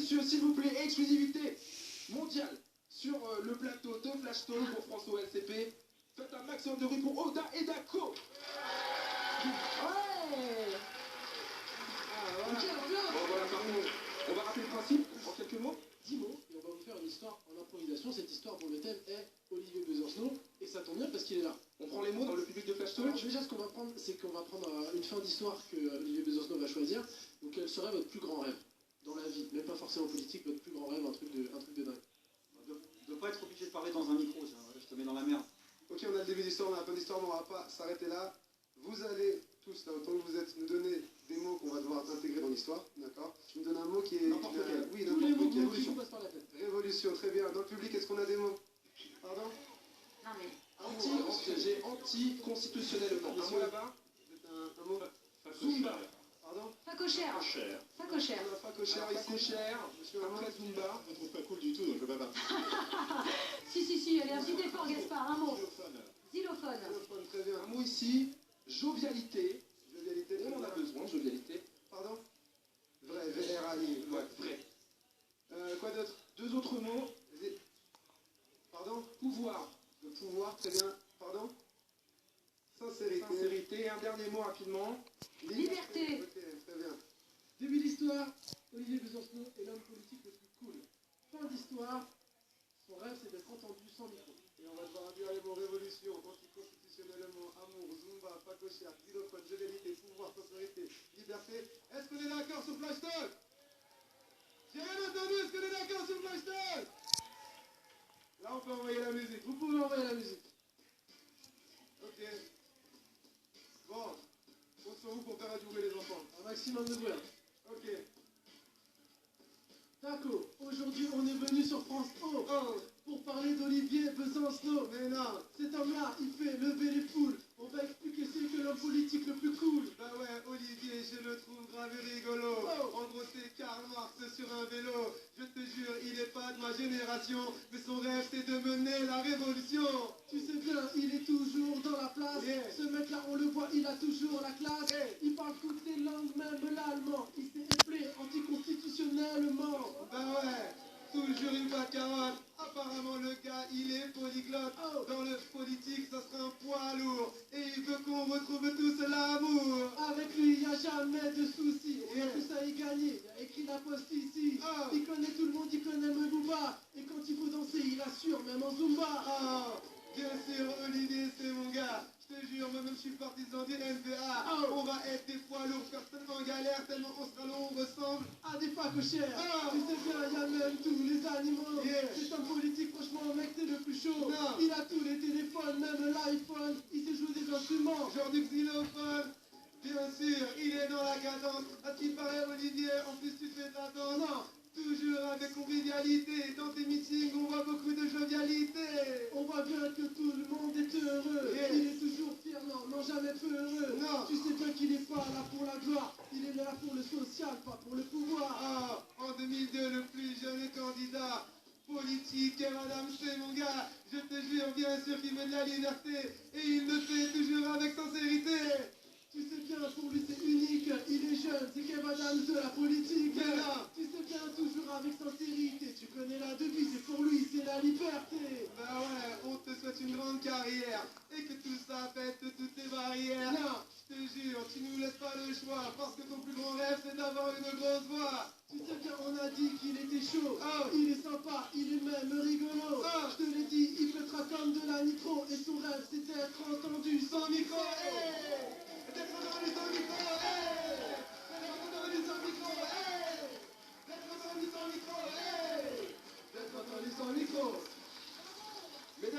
messieurs, s'il vous plaît, exclusivité mondiale sur le plateau de Flash Talk pour France OLCP. Faites un maximum de bruit pour Oda et Dako. Ouais. Ah, voilà. Ok, alors bien. Bon, voilà, par contre, on va rappeler le principe en quelques mots. 10 mots, et on va vous faire une histoire en improvisation. Cette histoire dont le thème est Olivier Besancenot, et ça tombe bien parce qu'il est là. On prend les mots dans le public de Flash Talk. Alors déjà, ce qu'on va prendre, c'est qu'on va prendre une fin d'histoire que Olivier Besancenot va choisir. Donc, quel serait votre plus grand rêve dans la vie, même pas forcément politique, votre plus grand rêve, un truc de dingue. De pas être obligé de parler dans un micro, je te mets dans la merde. Ok, on a le début d'histoire, on a la fin d'histoire, mais on va pas s'arrêter là. Vous allez tous, là, autant que vous êtes, nous donner des mots qu'on va devoir intégrer dans l'histoire, d'accord? Je me donne un mot qui est... N'importe lequel. Oui, Tous les mots n'importe qui lequel. vous passent par la tête. Révolution, très bien. Dans le public, est-ce qu'on a des mots? Pardon? Non mais... J'ai anti-constitutionnellement. Un mot là-bas. Un mot? Zumba. Pardon? Facochère. Facochère. On a facochère ici. Facochère. Monsieur un mot? Après Zumba. Je ne trouve pas cool du tout, donc je vais pas battre. Si, allez, un petit effort, Gaspard, un mot. Xylophone. Téléphone, très bien. Un mot ici. Jovialité. Jovialité, très On en a bien. besoin, jovialité. Pardon? Vrai, VRAI. Ouais, vrai. Quoi d'autre? Deux autres mots. Pardon? Pouvoir. Le pouvoir, très bien. Pardon? Sincérité. Sincérité. Un dernier mot rapidement. Liberté. Ok, très bien. Début d'histoire, Olivier Besancenot est l'homme politique le plus cool. Fin d'histoire, son rêve c'est d'être entendu sans micro. Et on va devoir dire les mots révolution, anticonstitutionnellement, amour, zumba, facochère, xylophone, jovialité, pouvoir, sincérité, liberté. Est-ce qu'on est d'accord sur Flash Talk? J'ai rien entendu, est-ce qu'on est d'accord sur Flash Talk? Là on peut envoyer la musique. Vous pouvez envoyer la musique. Ok. Bon, compte sur vous pour faire adorer les enfants. Un maximum de bruit. Ok. D'accord, aujourd'hui on est venu sur France O pour parler d'Olivier Besancenot. Mais non. Cet homme-là, il fait lever les poules. On va expliquer c'est que l'homme politique le plus cool. Bah ouais, Olivier, je le trouve grave et rigolo. En gros, c'est Karl Marx sur un vélo. Je te jure, il est pas de ma génération, mais son rêve c'est de mener la révolution. Tu sais bien, il est toujours dans la place. Yeah. Ce mec-là, on le voit, il a toujours la classe. Yeah. Il parle toutes les langues, même l'allemand. Il s'est éplé anticonstitutionnellement. Bah ouais, toujours une bonne carotte. Apparemment le gars il est polyglotte. Dans le politique ça sera un poids lourd. Et il veut qu'on retrouve tous l'amour. Avec lui, il n'y a jamais de soucis. On Yeah. a tous à y gagner. Il a écrit la poste ici. Oh. Il connaît tout le monde, il connaît Mbouba. Et quand il faut danser, il assure, même en Zumba. Oh, bien sûr Olivier c'est mon gars. Je te jure, moi-même je suis partisan du NBA. Oh. On va être des poids lourds, personne en galère, tellement on sera long, on ressemble. À des facochères. Oh. Tu sais bien, il y a même tous les animaux. Yeah. C'est un politique, franchement, mec, t'es le plus chaud. Non. Il a tous les téléphones, même l'iPhone. Il sait jouer des instruments. Genre du xylophone. Bien sûr, il est dans la cadence. À ce qui paraît, Olivier, en plus tu fais de la danse. Non. Toujours avec convivialité. Dans tes meetings, on voit beaucoup de jovialité. On voit bien que tout le monde est heureux. Yeah. Il est toujours fier, non, jamais peu heureux. Non. Tu sais bien qu'il est pas là pour la gloire. Il est là pour le social, pas pour le pouvoir. Ah, en 2002, le plus jeune candidat politique, et madame, c'est mon gars. Je te jure, bien sûr qu'il veut de la liberté. Et il le fait toujours avec sincérité. Tu sais bien, pour lui c'est unique. Il est jeune, c'est Kev Adams de la politique. Mais non. Tu sais bien, toujours avec sincérité. Tu connais la devise, et pour lui c'est la liberté. Bah ouais, on te souhaite une grande carrière. Et que tout ça pète toutes les barrières. Non. Je te jure, tu nous laisses pas le choix. Parce que ton plus grand rêve, c'est d'avoir une grosse voix. Tu sais bien, on a dit qu'il était chaud. Oh. Il est sympa, il est même rigolo. Oh. Je te l'ai dit, il pètera comme de la nitro. Et son rêve, c'est d'être entendu sans micro. Hey.